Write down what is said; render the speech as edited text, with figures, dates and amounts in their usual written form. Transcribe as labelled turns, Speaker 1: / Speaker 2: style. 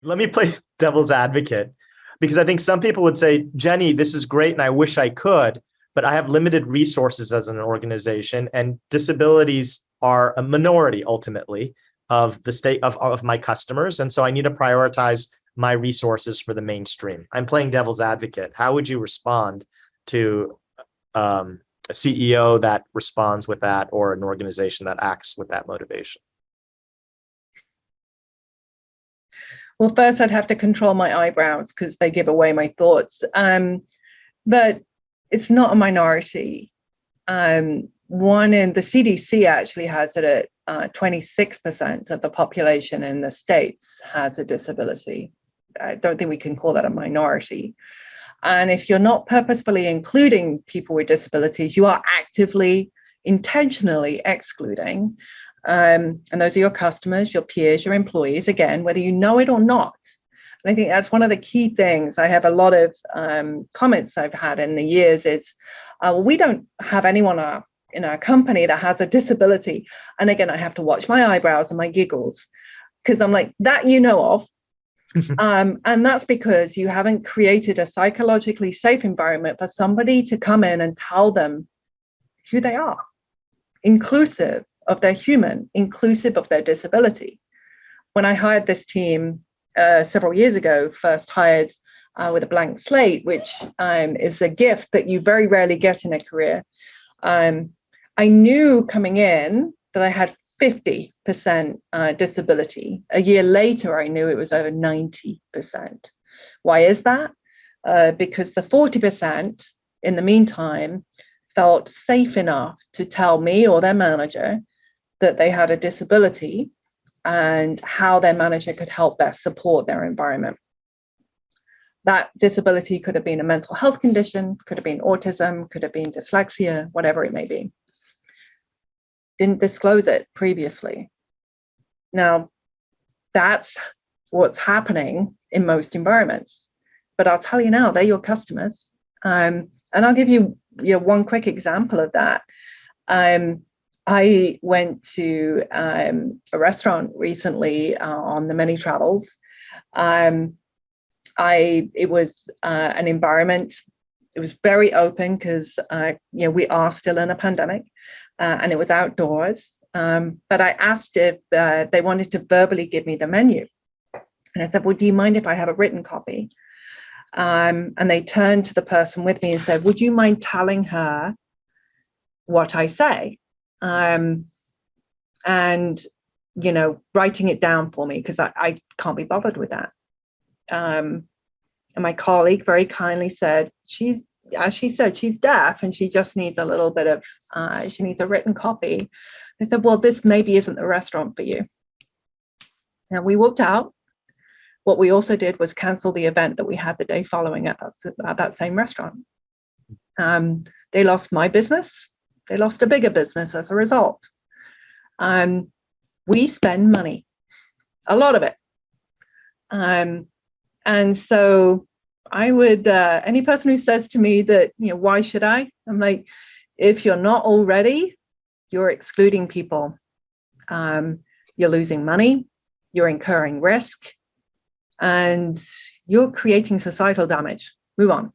Speaker 1: Let me play devil's advocate, because I think some people would say, Jenny, this is great and I wish I could, but I have limited resources as an organization, and disabilities are a minority ultimately of the state of my customers. And so I need to prioritize my resources for the mainstream. I'm playing devil's advocate. How would you respond to a CEO that responds with that, or an organization that acts with that motivation?
Speaker 2: Well, first I'd have to control my eyebrows because they give away my thoughts. But it's not a minority. One in the CDC actually has it at 26% of the population in the States has a disability. I don't think we can call that a minority. And if you're not purposefully including people with disabilities, you are actively, intentionally excluding. And those are your customers, your peers, your employees, again, whether you know it or not. And I think that's one of the key things. I have a lot of comments I've had in the years is, well, we don't have anyone in our company that has a disability. And again, I have to watch my eyebrows and my giggles, because I'm like, that you know of. And that's because you haven't created a psychologically safe environment for somebody to come in and tell them who they are, inclusive of their human, inclusive of their disability. When I hired this team several years ago, first hired with a blank slate, which is a gift that you very rarely get in a career. I knew coming in that I had 50% disability. A year later, I knew it was over 90%. Why is that? Because the 40% in the meantime felt safe enough to tell me or their manager that they had a disability and how their manager could help best support their environment. That disability could have been a mental health condition, could have been autism, could have been dyslexia, whatever it may be. Didn't disclose it previously. Now, that's what's happening in most environments. But I'll tell you now, they're your customers. And I'll give you one quick example of that. I went to a restaurant recently on the many travels. It was an environment. It was very open because we are still in a pandemic, and it was outdoors. But I asked if they wanted to verbally give me the menu, and I said, "Well, do you mind if I have a written copy?" And they turned to the person with me and said, "Would you mind telling her what I say?" And writing it down for me, because I can't be bothered with that. And my colleague very kindly said, as she said, she's deaf and she just needs a little bit of, she needs a written copy. I said, well, this maybe isn't the restaurant for you. And we walked out. What we also did was cancel the event that we had the day following at that same restaurant. They lost my business. They lost a bigger business as a result. We spend money, a lot of it. And so I would, any person who says to me that, why should I? I'm like, if you're not already, you're excluding people. You're losing money, you're incurring risk, and you're creating societal damage. Move on.